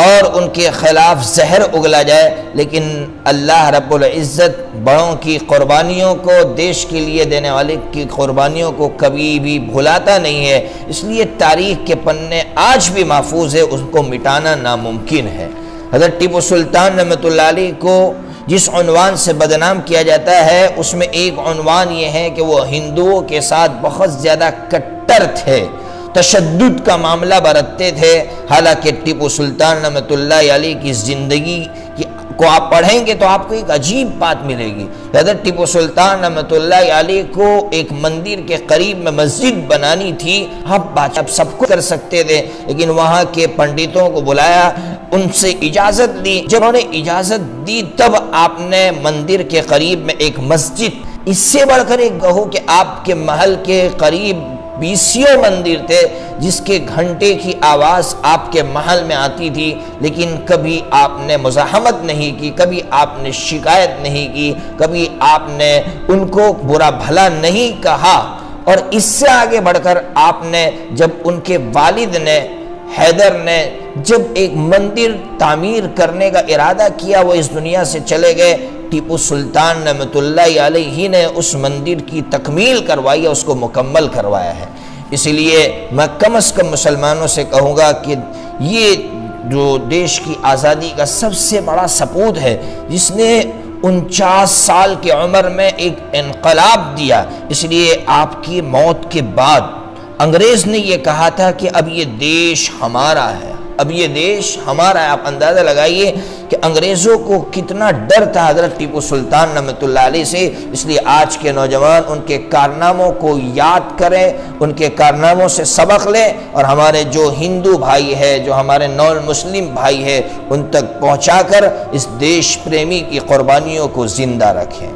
اور ان کے خلاف زہر اگلا جائے، لیکن اللہ رب العزت بڑوں کی قربانیوں کو، دیش کے لیے دینے والے کی قربانیوں کو کبھی بھی بھلاتا نہیں ہے۔ اس لیے تاریخ کے پنے آج بھی محفوظ ہے، اس کو مٹانا ناممکن ہے۔ حضرت ٹیپو سلطان رحمۃ اللہ علیہ کو جس عنوان سے بدنام کیا جاتا ہے، اس میں ایک عنوان یہ ہے کہ وہ ہندوؤں کے ساتھ بہت زیادہ کٹر تھے، تشدد کا معاملہ برتتے تھے۔ حالانکہ ٹیپو سلطان رحمۃ اللہ علیہ کی زندگی کو آپ پڑھیں گے تو آپ کو ایک عجیب بات ملے گی۔ حضرت ٹیپو سلطان رحمۃ اللہ علیہ کو ایک مندر کے قریب میں مسجد بنانی تھی، آپ سب کو کر سکتے تھے، لیکن وہاں کے پنڈتوں کو بلایا، ان سے اجازت لی۔ جب انہوں نے اجازت دی تب آپ نے مندر کے قریب میں ایک مسجد، اس سے بڑھ کر ایک کہو کہ آپ کے محل کے قریب 20 مندر تھے جس کے گھنٹے کی آواز آپ کے محل میں آتی تھی، لیکن کبھی آپ نے مزاحمت نہیں کی، کبھی آپ نے شکایت نہیں کی، کبھی آپ نے ان کو برا بھلا نہیں کہا۔ اور اس سے آگے بڑھ کر آپ نے، جب ان کے والد نے، حیدر نے، جب ایک مندر تعمیر کرنے کا ارادہ کیا، وہ اس دنیا سے چلے گئے، ٹیپو سلطان رحمۃ اللہ علیہ نے اس مندر کی تکمیل کروائی ہے، اس کو مکمل کروایا ہے۔ اس لیے میں کم از کم مسلمانوں سے کہوں گا کہ یہ جو دیش کی آزادی کا سب سے بڑا سپود ہے، جس نے 49 سال کی عمر میں ایک انقلاب دیا، اس لیے آپ کی موت کے بعد انگریز نے یہ کہا تھا کہ اب یہ دیش ہمارا ہے، اب یہ دیش ہمارا ہے۔ آپ اندازہ لگائیے کہ انگریزوں کو کتنا ڈر تھا حضرت ٹیپو سلطان رحمۃ اللہ علیہ سے۔ اس لیے آج کے نوجوان ان کے کارناموں کو یاد کریں، ان کے کارناموں سے سبق لیں، اور ہمارے جو ہندو بھائی ہے، جو ہمارے نان مسلم بھائی ہے، ان تک پہنچا کر اس دیش پریمی کی قربانیوں کو زندہ رکھیں۔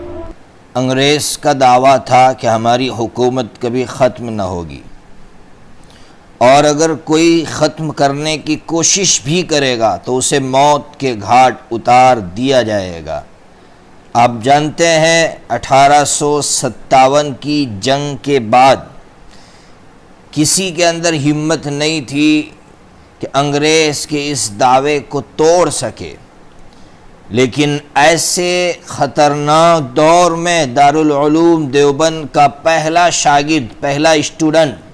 انگریز کا دعویٰ تھا کہ ہماری حکومت کبھی ختم نہ ہوگی، اور اگر کوئی ختم کرنے کی کوشش بھی کرے گا تو اسے موت کے گھاٹ اتار دیا جائے گا۔ آپ جانتے ہیں 1857 کی جنگ کے بعد کسی کے اندر ہمت نہیں تھی کہ انگریز کے اس دعوے کو توڑ سکے، لیکن ایسے خطرناک دور میں دارالعلوم دیوبند کا پہلا شاگرد، پہلا اسٹوڈنٹ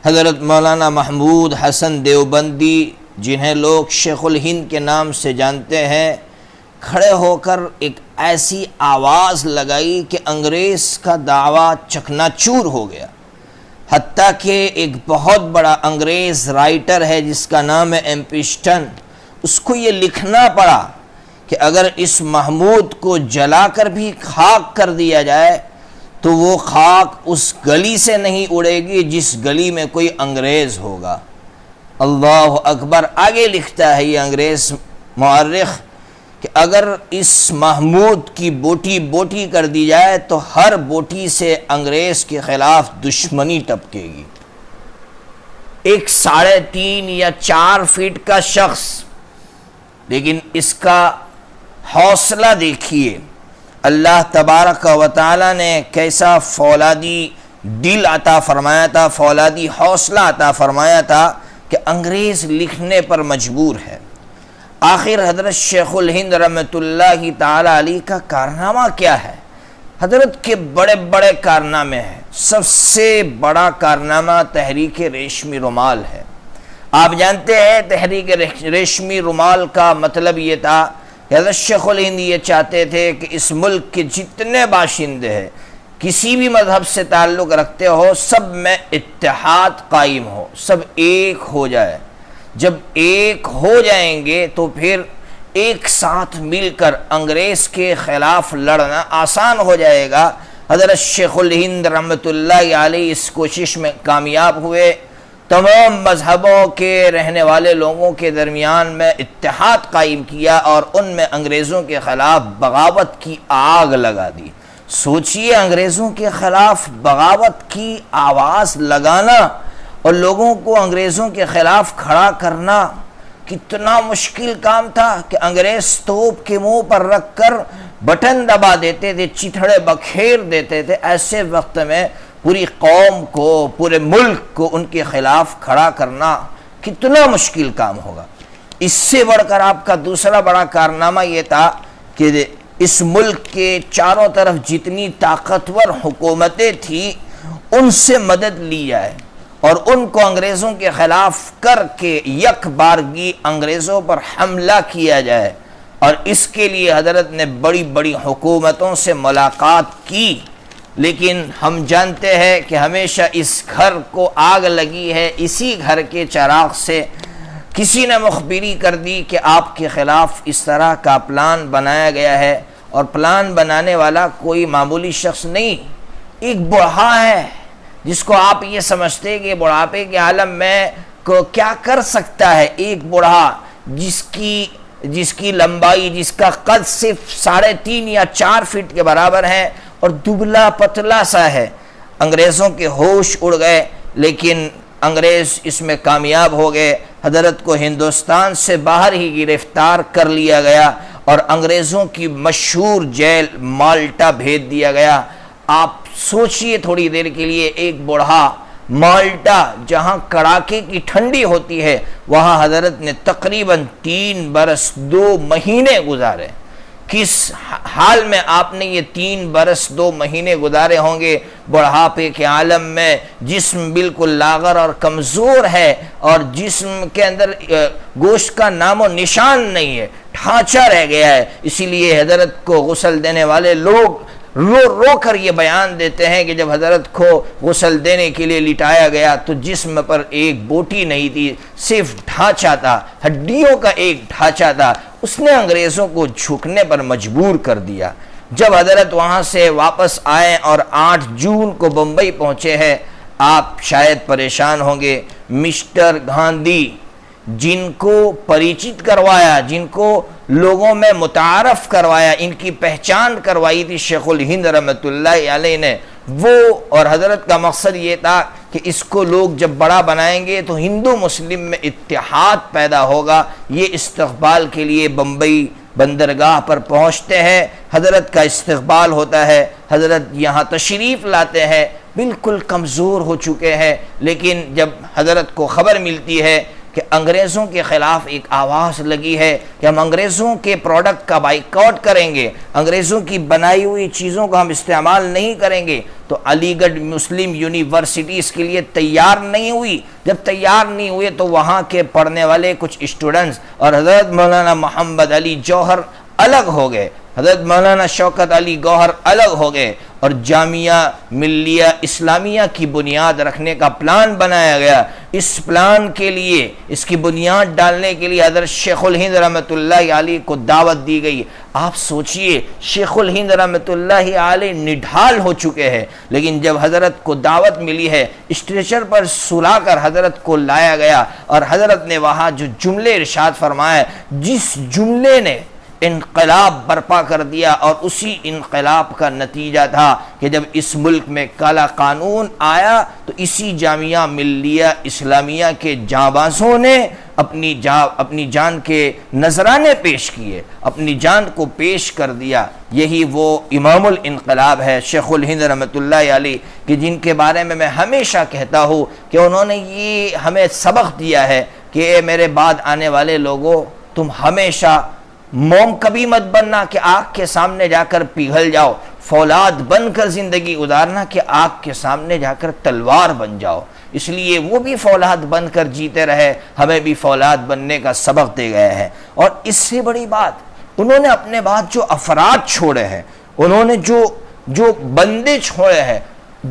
حضرت مولانا محمود حسن دیوبندی، جنہیں لوگ شیخ الہند کے نام سے جانتے ہیں، کھڑے ہو کر ایک ایسی آواز لگائی کہ انگریز کا دعویٰ چکنا چور ہو گیا۔ حتیٰ کہ ایک بہت بڑا انگریز رائٹر ہے جس کا نام ہے ایمپسٹن، اس کو یہ لکھنا پڑا کہ اگر اس محمود کو جلا کر بھی خاک کر دیا جائے تو وہ خاک اس گلی سے نہیں اڑے گی جس گلی میں کوئی انگریز ہوگا۔ اللہ اکبر۔ آگے لکھتا ہے یہ انگریز مورخ کہ اگر اس محمود کی بوٹی بوٹی کر دی جائے تو ہر بوٹی سے انگریز کے خلاف دشمنی ٹپکے گی۔ ایک 3.5 یا 4 فٹ کا شخص، لیکن اس کا حوصلہ دیکھیے، اللہ تبارک و تعالی نے کیسا فولادی دل عطا فرمایا تھا، فولادی حوصلہ عطا فرمایا تھا کہ انگریز لکھنے پر مجبور ہے۔ آخر حضرت شیخ الہند رحمۃ اللہ تعالی علیہ کا کارنامہ کیا ہے؟ حضرت کے بڑے بڑے کارنامے ہیں۔ سب سے بڑا کارنامہ تحریک ریشمی رومال ہے۔ آپ جانتے ہیں تحریک ریشمی رومال کا مطلب یہ تھا کہ حضرت شیخ الہند یہ چاہتے تھے کہ اس ملک کے جتنے باشندے ہیں، کسی بھی مذہب سے تعلق رکھتے ہو، سب میں اتحاد قائم ہو، سب ایک ہو جائے۔ جب ایک ہو جائیں گے تو پھر ایک ساتھ مل کر انگریز کے خلاف لڑنا آسان ہو جائے گا۔ حضرت شیخ الہند رحمۃ اللہ علیہ اس کوشش میں کامیاب ہوئے۔ تمام مذہبوں کے رہنے والے لوگوں کے درمیان میں اتحاد قائم کیا اور ان میں انگریزوں کے خلاف بغاوت کی آگ لگا دی۔ سوچئے، انگریزوں کے خلاف بغاوت کی آواز لگانا اور لوگوں کو انگریزوں کے خلاف کھڑا کرنا کتنا مشکل کام تھا کہ انگریز توپ کے منہ پر رکھ کر بٹن دبا دیتے تھے، چتھڑے بکھیر دیتے تھے۔ ایسے وقت میں پوری قوم کو، پورے ملک کو ان کے خلاف کھڑا کرنا کتنا مشکل کام ہوگا۔ اس سے بڑھ کر آپ کا دوسرا بڑا کارنامہ یہ تھا کہ اس ملک کے چاروں طرف جتنی طاقتور حکومتیں تھیں ان سے مدد لی جائے اور ان کو انگریزوں کے خلاف کر کے یک بارگی انگریزوں پر حملہ کیا جائے۔ اور اس کے لیے حضرت نے بڑی بڑی حکومتوں سے ملاقات کی، لیکن ہم جانتے ہیں کہ ہمیشہ اس گھر کو آگ لگی ہے۔ اسی گھر کے چراغ سے کسی نے مخبری کر دی کہ آپ کے خلاف اس طرح کا پلان بنایا گیا ہے، اور پلان بنانے والا کوئی معمولی شخص نہیں، ایک بڑھا ہے جس کو آپ یہ سمجھتے ہیں کہ بڑھاپے کے عالم میں کو کیا کر سکتا ہے۔ ایک بڑھا جس کی لمبائی، جس کا قد صرف 3.5 یا 4 فٹ کے برابر ہے اور دبلا پتلا سا ہے۔ انگریزوں کے ہوش اڑ گئے، لیکن انگریز اس میں کامیاب ہو گئے۔ حضرت کو ہندوستان سے باہر ہی گرفتار کر لیا گیا اور انگریزوں کی مشہور جیل مالٹا بھیج دیا گیا۔ آپ سوچئے تھوڑی دیر کے لیے، ایک بوڑھا مالٹا جہاں کڑاکے کی ٹھنڈی ہوتی ہے، وہاں حضرت نے تقریباً 3 برس 2 مہینے گزارے۔ کس حال میں آپ نے یہ 3 برس 2 مہینے گزارے ہوں گے؟ بڑھاپے کے عالم میں، جسم بالکل لاغر اور کمزور ہے، اور جسم کے اندر گوشت کا نام و نشان نہیں ہے، ڈھانچہ رہ گیا ہے۔ اسی لیے حضرت کو غسل دینے والے لوگ رو رو کر یہ بیان دیتے ہیں کہ جب حضرت کو غسل دینے کے لیے لٹایا گیا تو جسم پر ایک بوٹی نہیں تھی، صرف ڈھانچہ تھا، ہڈیوں کا ایک ڈھانچہ تھا۔ اس نے انگریزوں کو جھکنے پر مجبور کر دیا۔ جب حضرت وہاں سے واپس آئے اور 8 جون کو بمبئی پہنچے ہیں، آپ شاید پریشان ہوں گے۔ مسٹر گاندھی جن کو پریچت کروایا، جن کو لوگوں میں متعارف کروایا، ان کی پہچان کروائی تھی شیخ الہند رحمۃ اللہ علیہ نے، وہ اور حضرت کا مقصد یہ تھا کہ اس کو لوگ جب بڑا بنائیں گے تو ہندو مسلم میں اتحاد پیدا ہوگا۔ یہ استقبال کے لیے بمبئی بندرگاہ پر پہنچتے ہیں، حضرت کا استقبال ہوتا ہے، حضرت یہاں تشریف لاتے ہیں، بالکل کمزور ہو چکے ہیں، لیکن جب حضرت کو خبر ملتی ہے کہ انگریزوں کے خلاف ایک آواز لگی ہے کہ ہم انگریزوں کے پروڈکٹ کا بائیکاٹ کریں گے، انگریزوں کی بنائی ہوئی چیزوں کو ہم استعمال نہیں کریں گے، تو علی گڑھ مسلم یونیورسٹی اس کے لیے تیار نہیں ہوئی۔ جب تیار نہیں ہوئے تو وہاں کے پڑھنے والے کچھ اسٹوڈنٹس اور حضرت مولانا محمد علی جوہر الگ ہو گئے، حضرت مولانا شوکت علی گوہر الگ ہو گئے، اور جامعہ ملیہ اسلامیہ کی بنیاد رکھنے کا پلان بنایا گیا۔ اس پلان کے لیے، اس کی بنیاد ڈالنے کے لیے حضرت شیخ الہند رحمۃ اللہ علیہ کو دعوت دی گئی۔ آپ سوچئے، شیخ الہند رحمۃ اللہ علیہ نڈھال ہو چکے ہیں، لیکن جب حضرت کو دعوت ملی ہے، اسٹریچر پر سلا کر حضرت کو لایا گیا، اور حضرت نے وہاں جو جملے ارشاد فرمائے، جس جملے نے انقلاب برپا کر دیا، اور اسی انقلاب کا نتیجہ تھا کہ جب اس ملک میں کالا قانون آیا تو اسی جامعہ ملیہ اسلامیہ کے جانبازوں نے اپنی جان کے نذرانے پیش کیے، اپنی جان کو پیش کر دیا۔ یہی وہ امام الانقلاب ہے شیخ الہند رحمۃ اللہ علیہ، کہ جن کے بارے میں ہمیشہ کہتا ہوں کہ انہوں نے یہ ہمیں سبق دیا ہے کہ اے میرے بعد آنے والے لوگوں، تم ہمیشہ موم کبھی مت بننا کہ آگ کے سامنے جا کر پگھل جاؤ، فولاد بن کر زندگی گزارنا کہ آگ کے سامنے جا کر تلوار بن جاؤ۔ اس لیے وہ بھی فولاد بن کر جیتے رہے، ہمیں بھی فولاد بننے کا سبق دے گئے ہیں۔ اور اس سے بڑی بات، انہوں نے اپنے بعد جو افراد چھوڑے ہیں، انہوں نے جو بندے چھوڑے ہیں،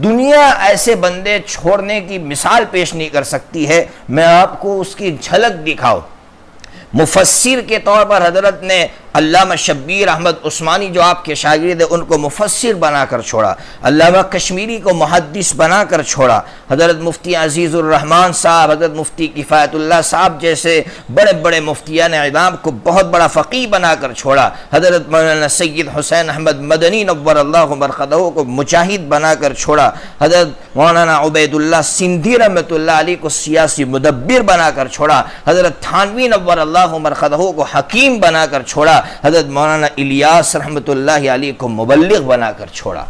دنیا ایسے بندے چھوڑنے کی مثال پیش نہیں کر سکتی ہے۔ میں آپ کو اس کی جھلک دکھاؤں۔ مفسر کے طور پر حضرت نے علامہ شبیر احمد عثمانی جو آپ کے شاگرد ہیں، ان کو مفسر بنا کر چھوڑا، علامہ کشمیری کو محدث بنا کر چھوڑا، حضرت مفتی عزیز الرحمن صاحب، حضرت مفتی کفایت اللہ صاحب جیسے بڑے بڑے مفتیان اعظام کو بہت بڑا فقیہ بنا کر چھوڑا، حضرت مولانا سید حسین احمد مدنی نور اللہ مرقدہ کو مجاہد بنا کر چھوڑا، حضرت مولانا عبید اللہ سندھی رحمۃ اللہ علیہ کو سیاسی مدبر بنا کر چھوڑا، حضرت تھانوی نور اللہ مرقدہ کو حکیم بنا کر چھوڑا، حضرت مولانا الیاس رحمۃ اللہ علیہ کو مبلغ بنا کر چھوڑا۔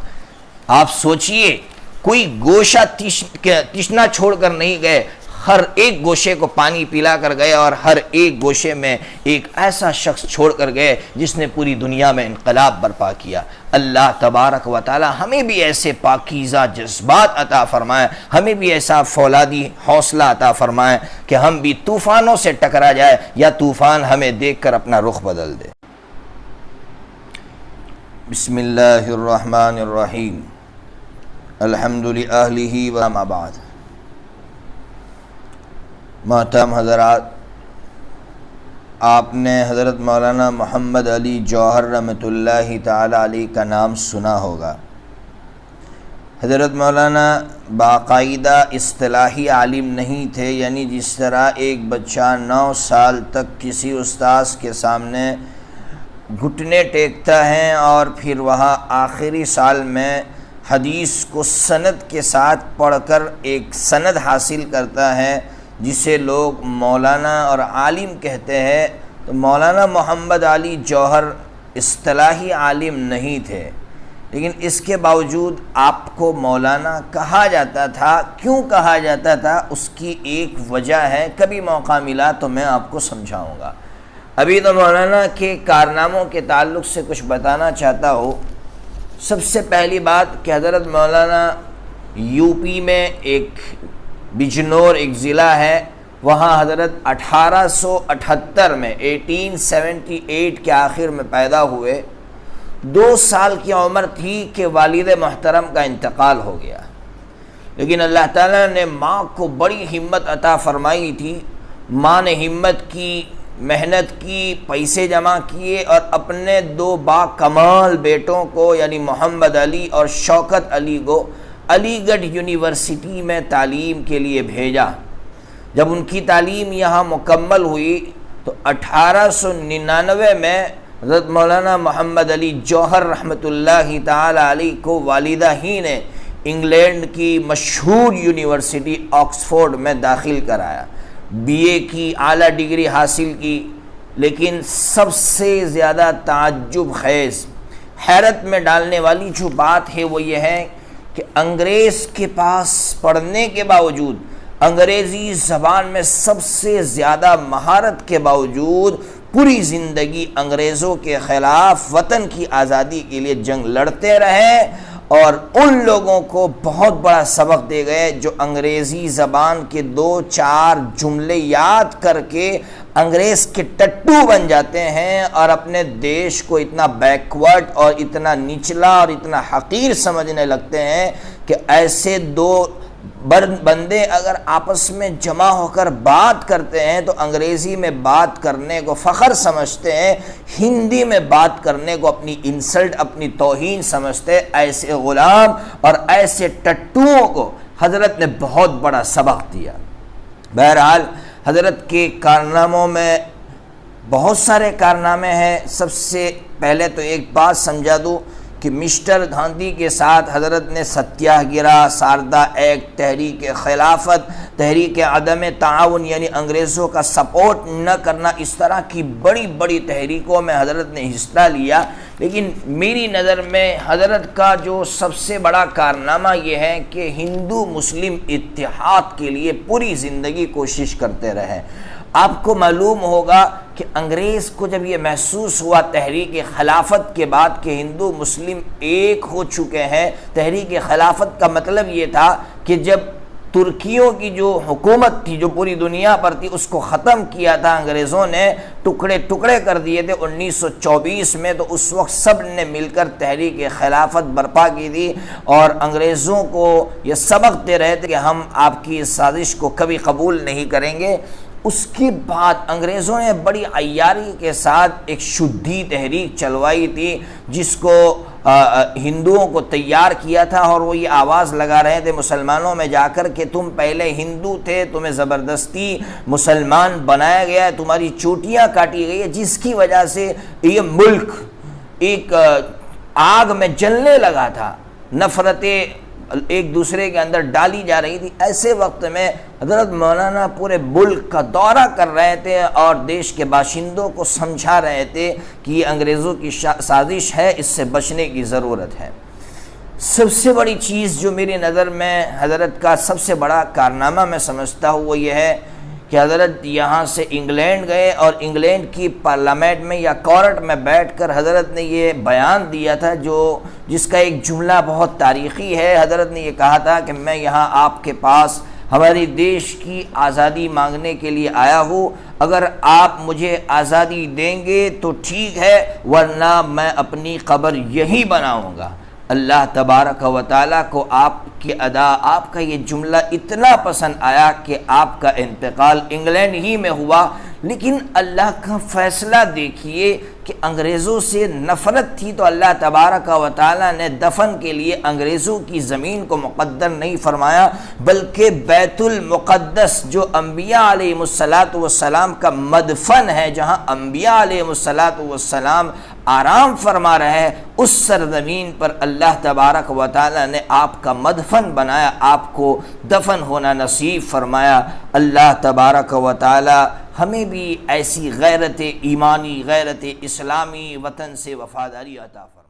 آپ سوچئے، کوئی گوشہ تشنا چھوڑ کر نہیں گئے، ہر ایک گوشے کو پانی پلا کر گئے، اور ہر ایک گوشے میں ایک ایسا شخص چھوڑ کر گئے جس نے پوری دنیا میں انقلاب برپا کیا۔ اللہ تبارک و تعالی ہمیں بھی ایسے پاکیزہ جذبات عطا فرمائے، ہمیں بھی ایسا فولادی حوصلہ عطا فرمائے کہ ہم بھی طوفانوں سے ٹکرا جائے یا طوفان ہمیں دیکھ کر اپنا رخ بدل دے۔ بسم اللہ الرحمن الرحیم، الحمد للہ وما بعد۔ محترم حضرات، آپ نے حضرت مولانا محمد علی جوہر رحمۃ اللہ تعالی علیہ کا نام سنا ہوگا۔ حضرت مولانا باقاعدہ اصطلاحی عالم نہیں تھے، یعنی جس طرح ایک بچہ 9 سال تک کسی استاذ کے سامنے گھٹنے ٹیکتا ہے اور پھر وہاں آخری سال میں حدیث کو سند کے ساتھ پڑھ کر ایک سند حاصل کرتا ہے جسے لوگ مولانا اور عالم کہتے ہیں، تو مولانا محمد علی جوہر اصطلاحی عالم نہیں تھے، لیکن اس کے باوجود آپ کو مولانا کہا جاتا تھا۔ کیوں کہا جاتا تھا، اس کی ایک وجہ ہے، کبھی موقع ملا تو میں آپ کو سمجھاؤں گا۔ ابھی تو مولانا کے کارناموں کے تعلق سے کچھ بتانا چاہتا ہوں۔ سب سے پہلی بات کہ حضرت مولانا یو پی میں ایک بجنور ایک ضلع ہے، وہاں حضرت 1878 میں 1878 کے آخر میں پیدا ہوئے۔ 2 سال کی عمر تھی کہ والد محترم کا انتقال ہو گیا، لیکن اللہ تعالیٰ نے ماں کو بڑی ہمت عطا فرمائی تھی۔ ماں نے ہمت کی، محنت کی، پیسے جمع کیے، اور اپنے 2 با کمال بیٹوں کو یعنی محمد علی اور شوکت علی کو علی گڑھ یونیورسٹی میں تعلیم کے لیے بھیجا۔ جب ان کی تعلیم یہاں مکمل ہوئی تو 1899 میں حضرت مولانا محمد علی جوہر رحمۃ اللہ تعالی علیہ کو والدہ ہی نے انگلینڈ کی مشہور یونیورسٹی آکسفورڈ میں داخل کرایا، BA کی اعلیٰ ڈگری حاصل کی۔ لیکن سب سے زیادہ تعجب خیز، حیرت میں ڈالنے والی جو بات ہے وہ یہ ہے کہ انگریز کے پاس پڑھنے کے باوجود، انگریزی زبان میں سب سے زیادہ مہارت کے باوجود پوری زندگی انگریزوں کے خلاف وطن کی آزادی کے لیے جنگ لڑتے رہے، اور ان لوگوں کو بہت بڑا سبق دے گئے جو انگریزی زبان کے 2-4 جملے یاد کر کے انگریز کے ٹٹو بن جاتے ہیں اور اپنے دیش کو اتنا بیکورڈ اور اتنا نچلا اور اتنا حقیر سمجھنے لگتے ہیں کہ ایسے دو بندے اگر آپس میں جمع ہو کر بات کرتے ہیں تو انگریزی میں بات کرنے کو فخر سمجھتے ہیں، ہندی میں بات کرنے کو اپنی انسلٹ، اپنی توہین سمجھتے ہیں۔ ایسے غلام اور ایسے ٹٹوؤں کو حضرت نے بہت بڑا سبق دیا۔ بہرحال حضرت کے کارناموں میں بہت سارے کارنامے ہیں۔ سب سے پہلے تو ایک بات سمجھا دوں کہ مسٹر گاندھی کے ساتھ حضرت نے ستیہ گرہ، ساردا ایکٹ، تحریک خلافت، تحریک عدم تعاون یعنی انگریزوں کا سپورٹ نہ کرنا، اس طرح کی بڑی بڑی تحریکوں میں حضرت نے حصہ لیا۔ لیکن میری نظر میں حضرت کا جو سب سے بڑا کارنامہ یہ ہے کہ ہندو مسلم اتحاد کے لیے پوری زندگی کوشش کرتے رہے۔ آپ کو معلوم ہوگا کہ انگریز کو جب یہ محسوس ہوا تحریک خلافت کے بعد کہ ہندو مسلم ایک ہو چکے ہیں، تحریک خلافت کا مطلب یہ تھا کہ جب ترکیوں کی جو حکومت تھی جو پوری دنیا پر تھی اس کو ختم کیا تھا انگریزوں نے، ٹکڑے ٹکڑے کر دیے تھے 1924 میں، تو اس وقت سب نے مل کر تحریک خلافت برپا کی تھی اور انگریزوں کو یہ سبق دے رہے تھے کہ ہم آپ کی اس سازش کو کبھی قبول نہیں کریں گے۔ اس کے بعد انگریزوں نے بڑی عیاری کے ساتھ ایک شدھی تحریک چلوائی تھی جس کو ہندوؤں کو تیار کیا تھا، اور وہ یہ آواز لگا رہے تھے مسلمانوں میں جا کر کہ تم پہلے ہندو تھے، تمہیں زبردستی مسلمان بنایا گیا ہے، تمہاری چوٹیاں کاٹی گئی ہے، جس کی وجہ سے یہ ملک ایک آگ میں جلنے لگا تھا، نفرتیں ایک دوسرے کے اندر ڈالی جا رہی تھی۔ ایسے وقت میں حضرت مولانا پورے ملک کا دورہ کر رہے تھے اور دیش کے باشندوں کو سمجھا رہے تھے کہ یہ انگریزوں کی سازش ہے، اس سے بچنے کی ضرورت ہے۔ سب سے بڑی چیز جو میری نظر میں حضرت کا سب سے بڑا کارنامہ میں سمجھتا ہوں وہ یہ ہے کہ حضرت یہاں سے انگلینڈ گئے اور انگلینڈ کی پارلیمنٹ میں یا کورٹ میں بیٹھ کر حضرت نے یہ بیان دیا تھا جس کا ایک جملہ بہت تاریخی ہے۔ حضرت نے یہ کہا تھا کہ میں یہاں آپ کے پاس ہماری دیش کی آزادی مانگنے کے لیے آیا ہوں، اگر آپ مجھے آزادی دیں گے تو ٹھیک ہے، ورنہ میں اپنی قبر یہی بناؤں گا۔ اللہ تبارک و تعالیٰ کو آپ کی ادا، آپ کا یہ جملہ اتنا پسند آیا کہ آپ کا انتقال انگلینڈ ہی میں ہوا، لیکن اللہ کا فیصلہ دیکھیے کہ انگریزوں سے نفرت تھی تو اللہ تبارک و تعالیٰ نے دفن کے لیے انگریزوں کی زمین کو مقدر نہیں فرمایا، بلکہ بیت المقدس جو انبیاء علیہ السلام کا مدفن ہے، جہاں انبیاء علیہ السلام آرام فرما رہے ہیں، اس سرزمین پر اللہ تبارک و تعالیٰ نے آپ کا مدفن بنایا، آپ کو دفن ہونا نصیب فرمایا۔ اللہ تبارک و تعالیٰ ہمیں بھی ایسی غیرت ایمانی، غیرت اسلامی وطن سے وفاداری عطا فرمائے۔